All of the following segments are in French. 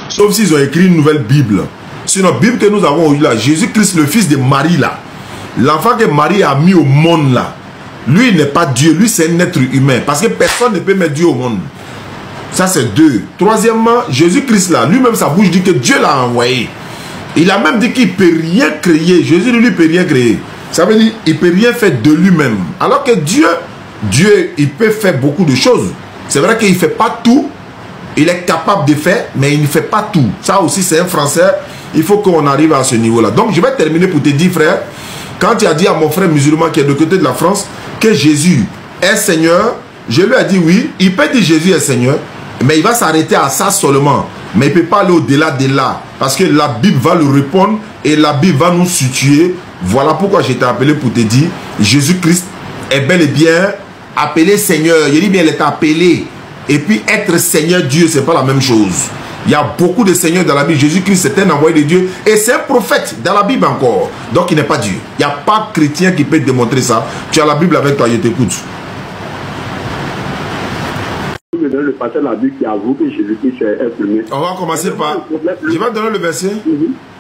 Sauf s'ils ont écrit une nouvelle Bible. Sinon, la Bible que nous avons eu là, Jésus-Christ, le fils de Marie là, l'enfant que Marie a mis au monde là, lui, il n'est pas Dieu, lui, c'est un être humain. Parce que personne ne peut mettre Dieu au monde. Ça, c'est deux. Troisièmement, Jésus-Christ là, lui-même, sa bouche dit que Dieu l'a envoyé. Il a même dit qu'il ne peut rien créer. Jésus, lui, ne peut rien créer. Ça veut dire qu'il ne peut rien faire de lui-même. Alors que Dieu, il peut faire beaucoup de choses. C'est vrai qu'il ne fait pas tout. Il est capable de faire, mais il ne fait pas tout. Ça aussi, c'est un français. Il faut qu'on arrive à ce niveau-là. Donc, je vais terminer pour te dire, frère, quand tu as dit à mon frère musulman qui est de côté de la France que Jésus est Seigneur, je lui ai dit oui, il peut dire Jésus est Seigneur, mais il va s'arrêter à ça seulement. Mais il ne peut pas aller au-delà de là. Parce que la Bible va lui répondre et la Bible va nous situer. Voilà pourquoi je t'ai appelé pour te dire, Jésus-Christ est bel et bien appelé Seigneur. Je dis bien, il est appelé. Et puis être Seigneur Dieu, ce n'est pas la même chose. Il y a beaucoup de seigneurs dans la Bible. Jésus-Christ, c'est un envoyé de Dieu. Et c'est un prophète dans la Bible encore. Donc, il n'est pas Dieu. Il n'y a pas de chrétien qui peut démontrer ça. Tu as la Bible avec toi, je t'écoute. Le pasteur de la Bible qui avoue que Jésus-Christ est premier. On va commencer par... Je vais donner le verset.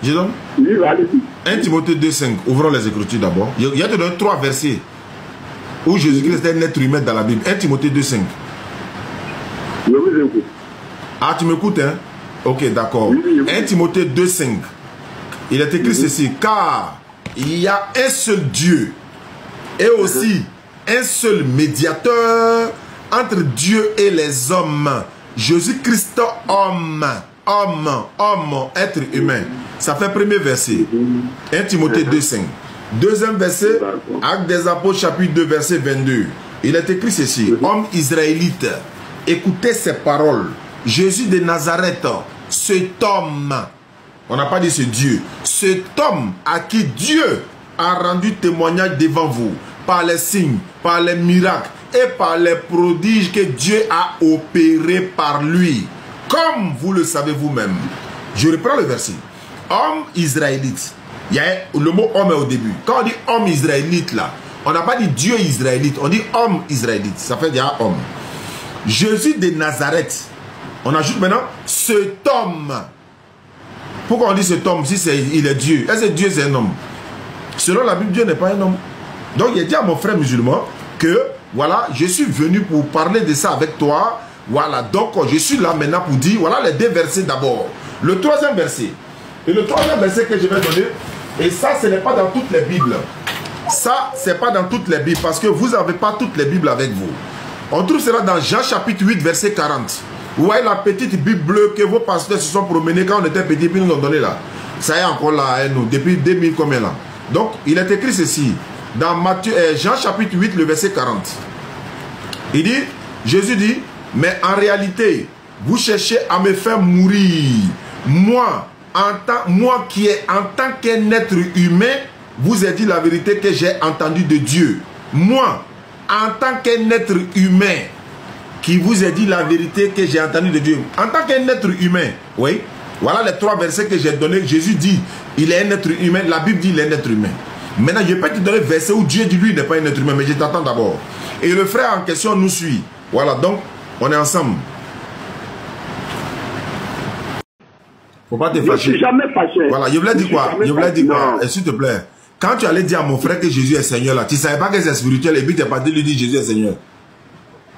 Je donne. 1 Timothée 2,5. Ouvrons les Écritures d'abord. Il y a te donner 3 versets où Jésus-Christ est un être humain dans la Bible. 1 Timothée 2,5. Je vous écoute. Ah, tu m'écoutes, hein? Ok, d'accord. 1 Timothée 2,5. Il est écrit ceci. Car il y a un seul Dieu et aussi un seul médiateur entre Dieu et les hommes. Jésus-Christ, homme, être humain. Ça fait premier verset. 1 Timothée 2,5. Deuxième verset, Actes des Apôtres, chapitre 2, verset 22. Il est écrit ceci. Homme israélite, écoutez ces paroles. Jésus de Nazareth, cet homme, on n'a pas dit ce Dieu, cet homme à qui Dieu a rendu témoignage devant vous, par les signes, par les miracles et par les prodiges que Dieu a opérés par lui, comme vous le savez vous-même. Je reprends le verset. Homme israélite. Il y a le mot homme au début. Quand on dit homme israélite là, on n'a pas dit Dieu israélite, on dit homme israélite. Ça fait déjà homme. Jésus de Nazareth. On ajoute maintenant cet homme. Pourquoi on dit cet homme si il est Dieu? Est-ce que Dieu c'est un homme? Selon la Bible, Dieu n'est pas un homme. Donc il a dit à mon frère musulman que voilà, je suis venu pour parler de ça avec toi. Voilà, donc je suis là maintenant pour dire, voilà les 2 versets d'abord. Le troisième verset. Et le troisième verset que je vais donner, et ça ce n'est pas dans toutes les Bibles. Ça, c'est pas dans toutes les Bibles parce que vous n'avez pas toutes les Bibles avec vous. On trouve cela dans Jean chapitre 8, verset 40. Vous voyez la petite Bible bleue que vos pasteurs se sont promenés quand on était petits, puis nous ont donné là. Ça est encore là, hein, nous, depuis 2000 combien là. Donc, il est écrit ceci, dans Jean chapitre 8, le verset 40. Il dit, Jésus dit, mais en réalité, vous cherchez à me faire mourir. Moi qui est en tant qu'un être humain, vous ai dit la vérité que j'ai entendue de Dieu. Moi, en tant qu'un être humain, qui vous a dit la vérité que j'ai entendue de Dieu. En tant qu'un être humain, oui, voilà les 3 versets que j'ai donnés. Jésus dit, il est un être humain. La Bible dit, il est un être humain. Maintenant, je peux te donner le verset où Dieu dit, lui, il n'est pas un être humain, mais je t'attends d'abord. Et le frère en question nous suit. Voilà, donc, on est ensemble. Faut pas te fâcher. Je suis jamais fâché. Voilà, je voulais dire quoi? Je voulais dire quoi? S'il te plaît, quand tu allais dire à mon frère que Jésus est Seigneur, là, tu ne savais pas que c'est spirituel et puis tu n'es pas dit lui dire Jésus est Seigneur.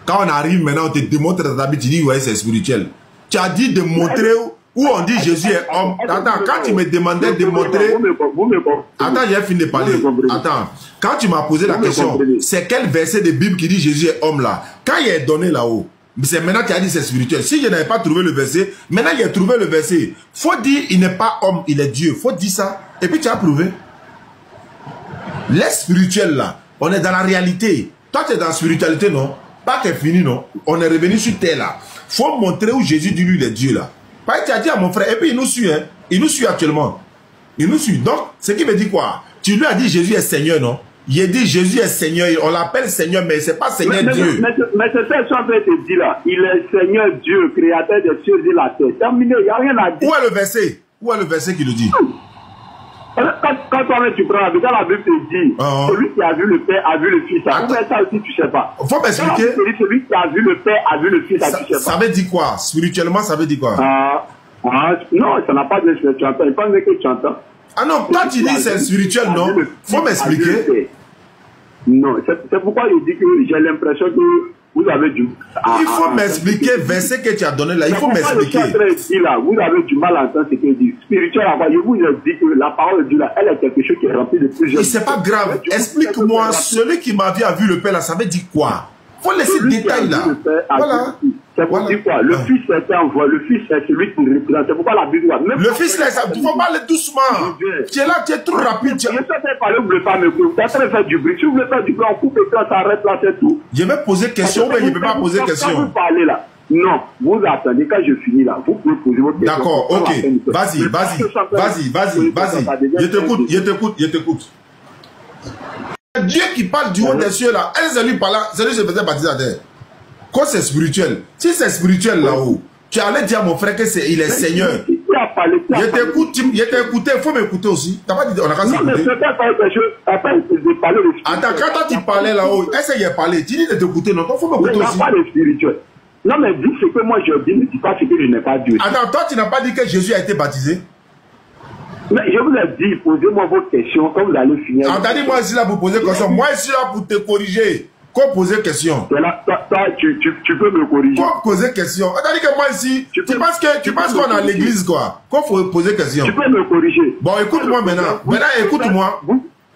Quand on arrive maintenant, on te démontre ta Bible, tu dis ouais, c'est spirituel. Tu as dit de montrer où on dit Jésus est homme. Attends, quand tu me demandais de montrer... Attends, j'ai fini de parler. Attends, quand tu m'as posé la question, c'est quel verset de Bible qui dit Jésus est homme là? Quand il est donné là-haut, c'est maintenant tu as dit c'est spirituel. Si je n'avais pas trouvé le verset, maintenant il a trouvé le verset. Faut dire il n'est pas homme, il est Dieu. Faut dire ça. Et puis tu as prouvé. Les spirituels là, on est dans la réalité. Toi tu es dans la spiritualité, non? Pas que fini, non? On est revenu sur terre là. Faut montrer où Jésus dit lui il est Dieu là. Pas tu as dit à mon frère, et puis il nous suit, hein? Il nous suit actuellement. Il nous suit. Donc, ce qui me dit quoi? Tu lui as dit Jésus est Seigneur, non? Il a dit Jésus est Seigneur, on l'appelle Seigneur, mais c'est pas Seigneur Dieu. Mais c'est ça que je suis en train de te dire là. Il est Seigneur Dieu, créateur des cieux et de la terre. Terminé, il n'y a rien à dire. Où est le verset? Où est le verset qui le dit? Quand toi-même tu prends la Bible, la Bible te dit, celui qui a vu le Père a vu le Fils. Ça aussi, tu ne sais pas. Faut m'expliquer. Celui qui a vu le Père a vu le Fils, tu ne sais pas. Ça veut dire quoi? Spirituellement, ça veut dire quoi? Ah, non, ça n'a pas de tu entends. Il pense que tu entends. Ah non, toi tu dis c'est spirituel, non? Faut m'expliquer. Non, c'est pourquoi je dis que j'ai l'impression que vous avez du... Il faut m'expliquer verset que tu as donné là. Il faut m'expliquer. Vous avez du mal à entendre ce qu'il dit. Spirituel, je vous ai dit que la parole de Dieu là, elle est quelque chose qui est rempli de plusieurs... C'est pas grave. Explique-moi, celui qui m'avait vu le Père là, ça veut dire quoi? Faut laisser le détail là. Voilà. C'est pour dire quoi? Le Fils est envoyé. Le Fils est celui qui représente. C'est pourquoi la Bible doit... Le Fils là, il faut parler doucement. Tu es là, tu es trop rapide. Je sais parler, vous ne voulez pas me couper. Vous êtes en train de faire du bruit. Si vous voulez faire du bruit, on coupe et ça s'arrête là, c'est tout. Je vais poser question, mais je ne peux pas poser question. Quand vous parlez là, non, vous attendez, quand je finis là, vous pouvez poser votre question. D'accord, ok. Vas-y. Je t'écoute. Dieu qui parle du haut des cieux là, c'est lui qui se faisait baptiser à terre. Quand c'est spirituel, si c'est spirituel là-haut, tu allais dire à mon frère il est Seigneur. Je t'écoute, il faut m'écouter aussi. T'as pas dit, on a qu'à s'écouter. Attends, quand toi tu parlais là-haut, est-ce qu'il a parlé? Tu dis de t'écouter, non? Il faut m'écouter aussi. Il n'y a pas de spirituel. Non, mais dis ce que moi je dis, ne dis pas ce que je n'ai pas dit. Attends, toi tu n'as pas dit que Jésus a été baptisé? Mais je vous ai dit, posez-moi vos questions quand vous allez finir. Attendez, moi ici là pour poser question. Moi ici là pour te corriger. Quoi poser question? Là, tu peux me corriger. Quoi poser question? Attendez que moi ici, tu penses qu'on est à l'église quoi? Quoi faut poser question? Tu peux me corriger. Bon, écoute-moi maintenant. Maintenant, écoute-moi.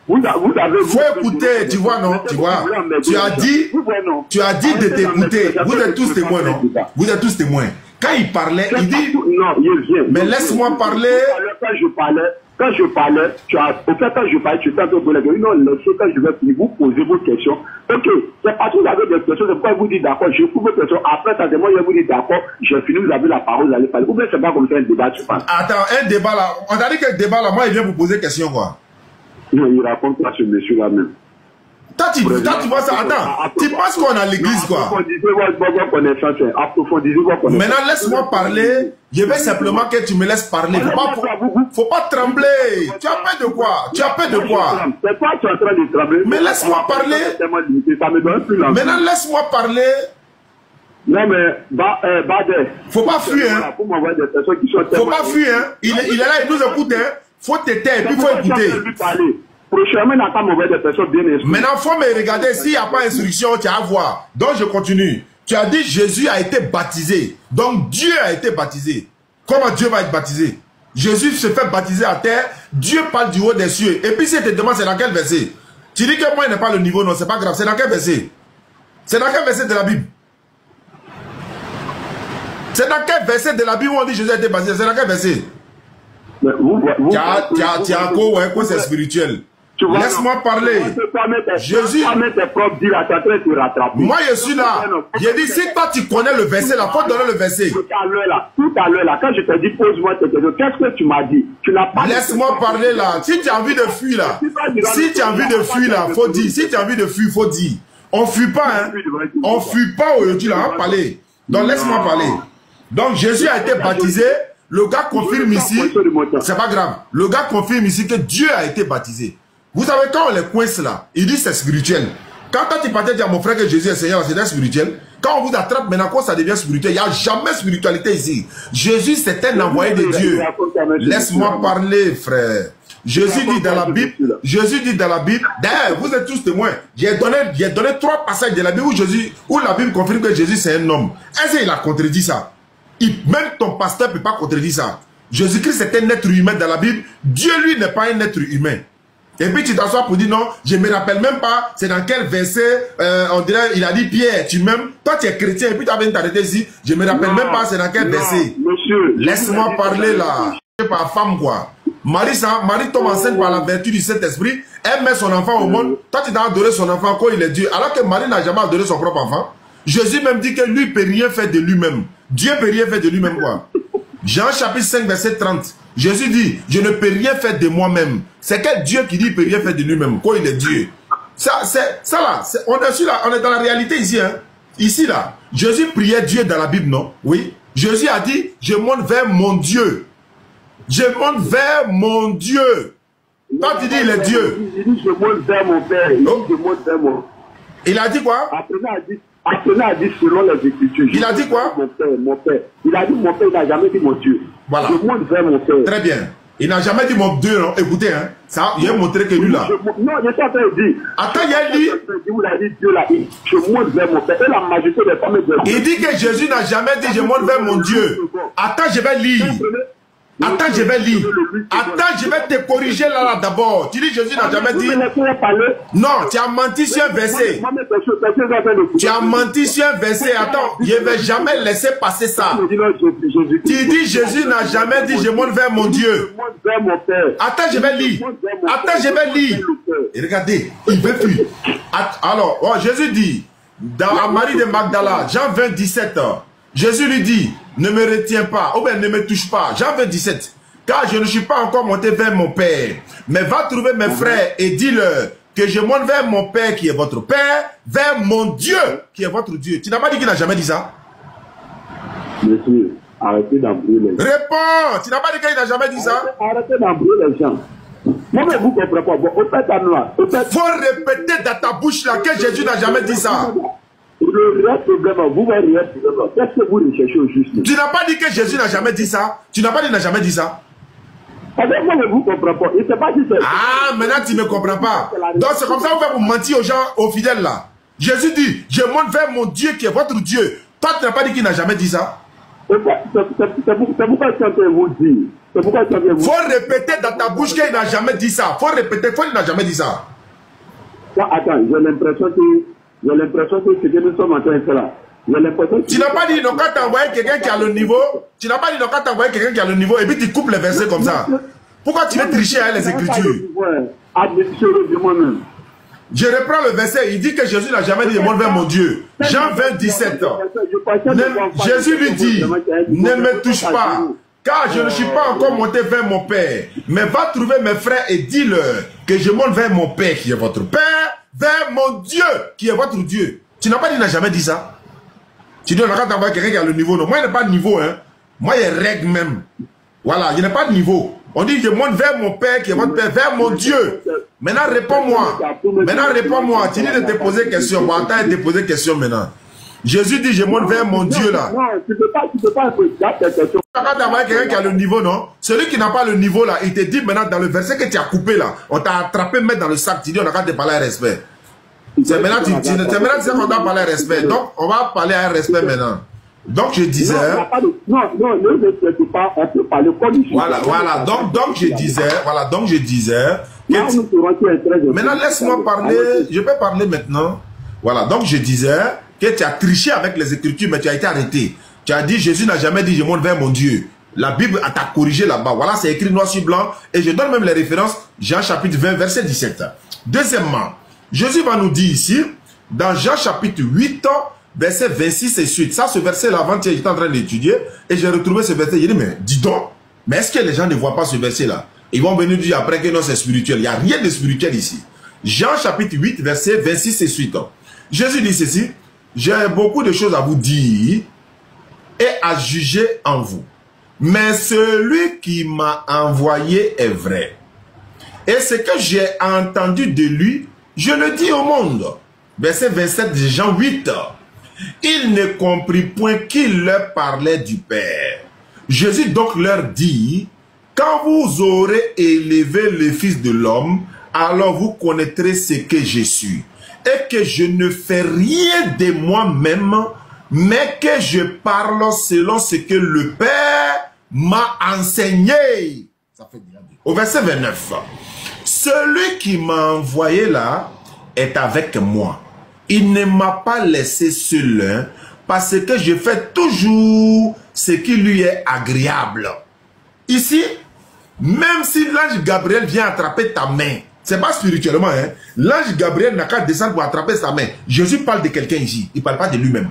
Vous avez... Faut écouter, tu vois, non? Tu vois? Tu as dit de t'écouter. Vous êtes tous témoins, non? Vous êtes tous témoins. Quand il parlait, il dit... Non, il vient. Mais laisse-moi parler. Quand je parlais, tu as... Au fait, quand je parlais, tu fais un peu de la... Non, laissez, quand je vais finir, vous posez vos questions. Ok, c'est parce que vous avez des questions, c'est pourquoi vous dites d'accord, je coupe vos questions. Après, ça moi, je vous dis d'accord, j'ai fini, vous avez la parole, vous allez parler. Ou bien c'est pas comme ça un débat, tu parles. Attends, un débat là. On a dit que le débat là, moi, il vient vous poser question, quoi. Non, il raconte pas ce monsieur-là même. Toi, tu vois ça. Attends, tu penses qu'on est à l'église, quoi? Approfondissez votre connaissance. Approfondissez votre connaissance. Maintenant, laisse-moi parler. Je veux simplement que tu me laisses parler. Faut pas trembler. Tu as peur de quoi? C'est toi qui es en train de trembler. Mais laisse-moi parler. Ça me donne plus l'envie. Maintenant, laisse-moi parler. Non, mais, Badé. Faut pas fuir, hein. Faut pas fuir, hein. Il est là, il nous écoute, hein. Faut te taire, puis faut écouter. Maintenant, faut me regarder. S'il n'y a pas instruction, tu as à voir. Donc, je continue. Tu as dit Jésus a été baptisé. Donc, Dieu a été baptisé. Comment Dieu va être baptisé? Jésus se fait baptiser à terre. Dieu parle du haut des cieux. Et puis, si tu te demandes, c'est dans quel verset? Tu dis que moi, il n'est pas le niveau. Non, c'est pas grave. C'est dans quel verset? C'est dans quel verset de la Bible? C'est dans quel verset de la Bible où on dit Jésus a été baptisé? C'est dans quel verset? Tu as encore, ouais, quoi, c'est spirituel. Laisse-moi parler. Jésus. Moi, je suis là. J'ai dit, si toi tu connais le verset, là, faut donner le verset. Tout à l'heure, là, quand je te dis, pose-moi tes questions, qu'est-ce que tu m'as dit? Laisse-moi parler, là. Si tu as envie de fuir, là. Si tu as envie de fuir, là, faut dire. Si tu as envie de fuir, faut dire. On fuit pas, hein. On fuit pas aujourd'hui, là. On parler. Donc, laisse-moi parler. Donc, Jésus a été baptisé. Le gars confirme ici. C'est pas grave. Le gars confirme ici que Dieu a été baptisé. Vous savez, quand on les coince là, il dit c'est spirituel. Quand tu partais dire à mon frère que Jésus est Seigneur, c'est spirituel. Quand on vous attrape maintenant, quoi ça devient spirituel? Il n'y a jamais spiritualité ici. Jésus, c'est un envoyé de Dieu. Laisse-moi parler, frère. Jésus dit dans la Bible, d'ailleurs, vous êtes tous témoins. J'ai donné 3 passages de la Bible où la Bible confirme que Jésus c'est un homme. Est-ce qu'il a contredit ça? Même ton pasteur ne peut pas contredire ça. Jésus-Christ est un être humain dans la Bible. Dieu, lui, n'est pas un être humain. Et puis tu t'assois pour dire non, je ne me rappelle même pas, c'est dans quel verset, on dirait, il a dit Pierre, tu m'aimes, toi tu es chrétien, et puis tu as venu t'arrêter ici, je ne me rappelle même pas, c'est dans quel verset. Laisse-moi parler là. Par femme quoi. Marie tombe enceinte par la vertu du Saint-Esprit, elle met son enfant au monde, toi tu dois adorer son enfant quand il est Dieu, alors que Marie n'a jamais adoré son propre enfant. Jésus même dit que lui ne peut rien faire de lui-même. Dieu ne peut rien faire de lui-même quoi. Jean chapitre 5 verset 30. Jésus dit, je ne peux rien faire de moi-même. C'est quel Dieu qui dit qu'il ne peut rien faire de lui-même quand il est Dieu. Ça là, on est dans la réalité ici. Hein. Ici là, Jésus priait Dieu dans la Bible, non? Oui. Jésus a dit, je monte vers mon Dieu. Je monte vers mon Dieu. Toi tu dis, il est Dieu. Il dit, je monte vers mon Père. Il dit, je monte vers mon... Il a dit quoi? Après, a dit selon les Écritures. Il a dit quoi? Mon père. Il a dit mon père, il n'a jamais dit mon Dieu. Voilà. Je monte vers mon Père. Très bien. Il n'a jamais dit mon Dieu, non. Écoutez, hein. Ça, il a montré que lui là. Non, je suis en train de dire. Attends, il a dit. Vous l'avez dit Dieu là. Je monte vers mon Père. Et la majorité des femmes de Dieu. Il dit que Jésus n'a jamais dit je monte vers mon Dieu. Attends, je vais lire. Attends, je vais lire. Attends, je vais te corriger là d'abord. Tu dis Jésus n'a jamais dit. Non, tu as menti sur un verset. Tu as menti sur un verset. Attends, je ne vais jamais laisser passer ça. Tu dis Jésus n'a jamais dit je monte vers mon Dieu. Attends, je vais lire. Attends, je vais lire. Et regardez, il veut plus. Alors, oh, Jésus dit dans Marie de Magdala, Jean 20, 17. Jésus lui dit, ne me retiens pas, ou bien ne me touche pas. Jean 20, 17. Car je ne suis pas encore monté vers mon Père. Mais va trouver mes frères et dis-leur que je monte vers mon Père qui est votre Père, vers mon Dieu qui est votre Dieu. Tu n'as pas dit qu'il n'a jamais dit ça? Monsieur, arrêtez d'embrouiller les gens. Réponds! Tu n'as pas dit qu'il n'a jamais dit ça? Arrêtez d'embrouiller les gens. Moi, mais vous ne comprenez pas. Bon, au fait, à noir. Faut répéter dans ta bouche là que Jésus n'a jamais dit ça. Le réel problème, vous voyez le réel problème. Qu'est-ce que vous recherchez au juste? Tu n'as pas dit que Jésus n'a jamais dit ça? Tu n'as pas dit qu'il n'a jamais dit ça? Moi, mais vous ne comprenez pas. Il ne s'est pas dit ça. Ah, maintenant tu ne me comprends pas. Donc c'est comme ça que vous faites vous mentir aux gens, aux fidèles là. Jésus dit, je monte vers mon Dieu qui est votre Dieu. Toi, tu n'as pas dit qu'il n'a jamais dit ça? C'est pourquoi je suis en train de vous dire. C'est pourquoi je suis en train de vous dire. Faut répéter dans ta bouche qu'il n'a jamais dit ça. Faut répéter, il n'a jamais dit ça. Attends, j'ai l'impression que ce que nous sommes en train de faire là. Tu n'as pas dit non quand tu as envoyé quelqu'un qui a le niveau. Tu n'as pas dit non quand tu as envoyé quelqu'un qui a le niveau et puis tu coupes les versets comme ça. Pourquoi tu veux tricher avec les Écritures? Je reprends le verset. Il dit que Jésus n'a jamais dit je monte vers mon Dieu. Jean 20, 17. Jésus lui dit, ne me touche pas, car je ne suis pas encore monté vers mon Père. Mais va trouver mes frères et dis-leur que je monte vers mon Père qui est votre Père, vers mon Dieu qui est votre Dieu. Tu n'as pas dit, il n'a jamais dit ça. Tu dis, on a quand t'envoyer quelqu'un qui a le niveau. Non, moi, il n'y a pas de niveau. Hein. Moi, il y a règle même. Voilà, il n'y a pas de niveau. On dit, je monte vers mon Père qui est votre Père, vers mon Dieu. Maintenant, réponds-moi. Maintenant, réponds-moi. Tu dis de te poser question. Bon, attends de te poser question maintenant. Jésus dit, je monte vers mon Dieu là. Non, tu ne peux pas poser cette question. Quand tu as quelqu'un qui a le niveau, non? Celui qui n'a pas le niveau là, il te dit maintenant dans le verset que tu as coupé là, on t'a attrapé, mettre dans le sac, tu dis, on a qu'à te parler à respect. C'est maintenant, tu sais qu'on doit parler à respect. Donc, on va parler à un respect maintenant. Donc, je disais... Non, ne respecte pas, on peut parler comme il faut. Voilà. Donc, je disais... Maintenant, laisse-moi parler. Je peux parler maintenant. Voilà. Donc, je disais que tu as triché avec les Écritures, mais tu as été arrêté. Tu as dit, Jésus n'a jamais dit, je monte vers mon Dieu. La Bible t'a corrigé là-bas. Voilà, c'est écrit noir sur blanc. Et je donne même les références. Jean chapitre 20, verset 17. Deuxièmement, Jésus va nous dire ici, dans Jean chapitre 8, verset 26 et suite. Ça, ce verset-là, avant-hier, j'étais en train d'étudier. Et j'ai retrouvé ce verset. J'ai dit, mais dis donc, mais est-ce que les gens ne voient pas ce verset-là? Ils vont venir dire après que non, c'est spirituel. Il n'y a rien de spirituel ici. Jean chapitre 8, verset 26 et suite. Jésus dit ceci, j'ai beaucoup de choses à vous dire et à juger en vous. Mais celui qui m'a envoyé est vrai. Et ce que j'ai entendu de lui, je le dis au monde. Verset 27 de Jean 8. Il ne comprit point qu'il leur parlait du Père. Jésus donc leur dit, quand vous aurez élevé le Fils de l'homme, alors vous connaîtrez ce que je suis. Et que je ne fais rien de moi-même, mais que je parle selon ce que le Père m'a enseigné. Ça fait bien. Au verset 29. Celui qui m'a envoyé là est avec moi. Il ne m'a pas laissé seul, parce que je fais toujours ce qui lui est agréable. Ici, même si l'ange Gabriel vient attraper ta main, c'est pas spirituellement, hein. L'ange Gabriel n'a qu'à descendre pour attraper sa main. Jésus parle de quelqu'un ici, il ne parle pas de lui-même.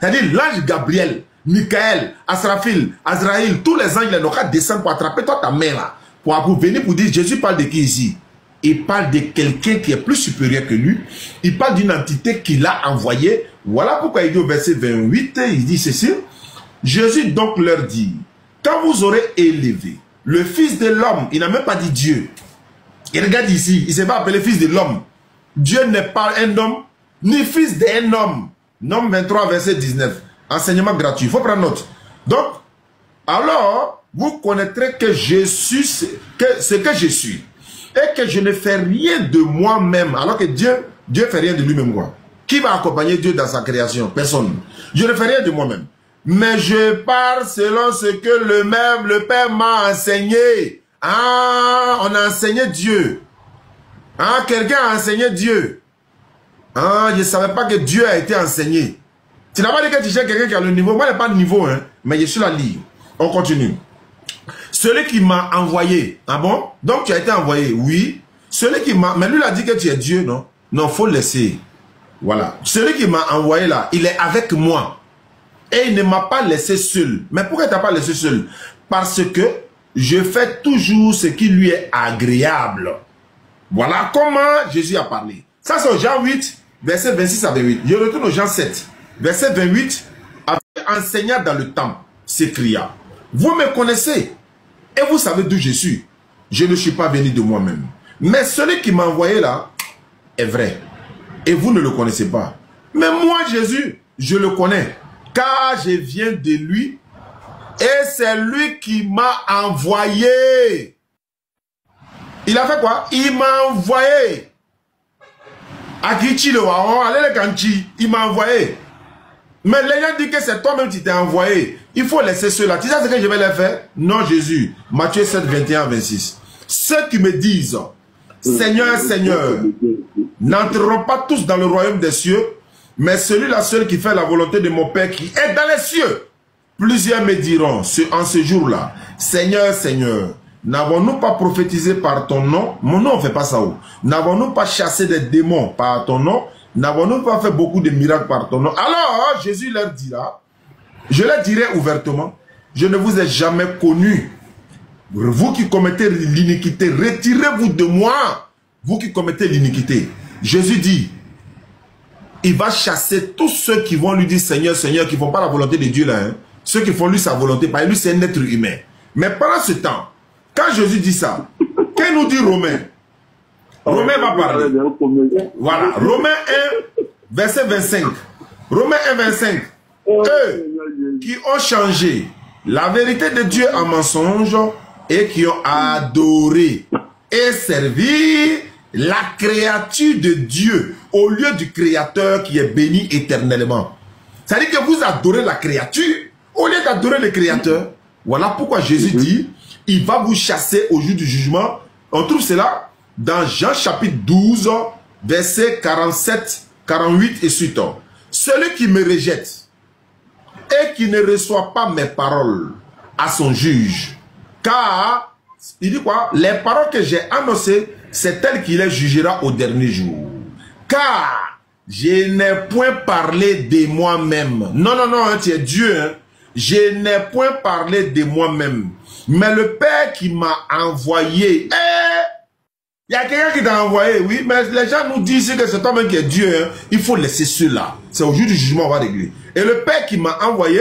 C'est-à-dire l'ange Gabriel, Michael, Asrafil, Azraïl, tous les anges n'ont qu'à descendre pour attraper toi ta main là. Pour venir pour dire, Jésus parle de qui ici? Il parle de quelqu'un qui est plus supérieur que lui. Il parle d'une entité qu'il a envoyée. Voilà pourquoi il dit au verset 28, il dit ceci. Jésus donc leur dit, quand vous aurez élevé le Fils de l'homme, il n'a même pas dit Dieu. Et regarde ici, il ne s'est pas appelé Fils de l'homme. Dieu n'est pas un homme, ni fils d'un homme. Nom 23, verset 19. Enseignement gratuit. Il faut prendre note. Donc, alors, vous connaîtrez que je suis ce que je suis. Et que je ne fais rien de moi-même. Alors que Dieu fait rien de lui-même. Quoi. Qui va accompagner Dieu dans sa création? Personne. Je ne fais rien de moi-même. Mais je parle selon ce que le Père m'a enseigné. Ah, on a enseigné Dieu. Ah, quelqu'un a enseigné Dieu. Ah, je ne savais pas que Dieu a été enseigné. Tu n'as pas dit que tu cherches quelqu'un qui a le niveau. Moi, je n'ai pas de niveau, hein, mais je suis la ligne. On continue. Celui qui m'a envoyé. Ah bon? Donc tu as été envoyé, oui. Celui qui m'a... Mais lui, il a dit que tu es Dieu, non? Non, il faut le laisser. Voilà. Celui qui m'a envoyé là, il est avec moi. Et il ne m'a pas laissé seul. Mais pourquoi il ne t'a pas laissé seul? Parce que je fais toujours ce qui lui est agréable. Voilà comment Jésus a parlé. Ça, c'est Jean 8, verset 26 à 28. Je retourne au Jean 7, verset 28. Avec enseignant dans le temple, s'écria. Vous me connaissez et vous savez d'où je suis. Je ne suis pas venu de moi-même. Mais celui qui m'a envoyé là est vrai. Et vous ne le connaissez pas. Mais moi, Jésus, je le connais. Car je viens de lui. Et c'est lui qui m'a envoyé. Il a fait quoi? Il m'a envoyé. Il m'a envoyé. Mais les gens disent que c'est toi-même qui t'es envoyé. Il faut laisser ceux-là. Tu sais ce que je vais les faire? Non, Jésus. Matthieu 7, 21, 26. Ceux qui me disent, Seigneur, Seigneur, n'entreront pas tous dans le royaume des cieux, mais celui-là seul qui fait la volonté de mon Père qui est dans les cieux. Plusieurs me diront en ce jour-là, Seigneur, Seigneur, n'avons-nous pas prophétisé par ton nom? Mon nom, on ne fait pas ça où? N'avons-nous pas chassé des démons par ton nom? N'avons-nous pas fait beaucoup de miracles par ton nom? Alors, Jésus leur dira, je leur dirai ouvertement, je ne vous ai jamais connu. Vous qui commettez l'iniquité, retirez-vous de moi. Vous qui commettez l'iniquité. Jésus dit, il va chasser tous ceux qui vont lui dire Seigneur, Seigneur, qui ne font pas la volonté de Dieu là. Hein. Ceux qui font lui sa volonté, parce que lui c'est un être humain. Mais pendant ce temps, quand Jésus dit ça, qu'est-ce nous dit Romain? Romain va parler. Voilà, Romains 1, verset 25. Romains 1, 25. Eux qui ont changé la vérité de Dieu en mensonge et qui ont adoré et servi la créature de Dieu au lieu du Créateur qui est béni éternellement. C'est-à-dire que vous adorez la créature au lieu d'adorer le Créateur. Voilà pourquoi Jésus dit, il va vous chasser au jour du jugement. On trouve cela dans Jean chapitre 12, verset 47, 48 et suite. Celui qui me rejette et qui ne reçoit pas mes paroles à son juge, car, il dit quoi? Les paroles que j'ai annoncées, c'est elles qui les jugera au dernier jour. Car je n'ai point parlé de moi-même. Non, non, non, hein, tu es Dieu. Hein. Je n'ai point parlé de moi-même. Mais le Père qui m'a envoyé, il y a quelqu'un qui t'a envoyé, oui, mais les gens nous disent que c'est toi-même qui es Dieu. Hein. Il faut laisser cela. C'est au jour du jugement, on va régler. Et le Père qui m'a envoyé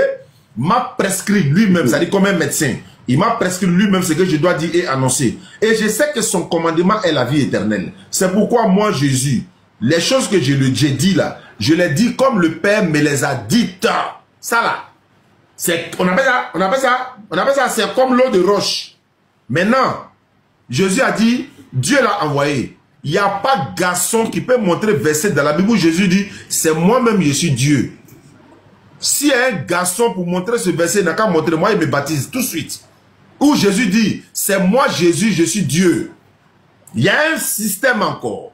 m'a prescrit lui-même, c'est-à-dire comme un médecin. Il m'a prescrit lui-même ce que je dois dire et annoncer. Et je sais que son commandement est la vie éternelle. C'est pourquoi moi, Jésus, les choses que j'ai dit là, je les dis comme le Père me les a dites. Ça là, on appelle ça, c'est comme l'eau de roche. Maintenant, Jésus a dit, Dieu l'a envoyé. Il n'y a pas de garçon qui peut montrer verset dans la Bible où Jésus dit, c'est moi-même, je suis Dieu. S'il y a un garçon pour montrer ce verset, il n'a qu'à montrer, moi, il me baptise tout de suite. Où Jésus dit, c'est moi Jésus, je suis Dieu. Il y a un système encore.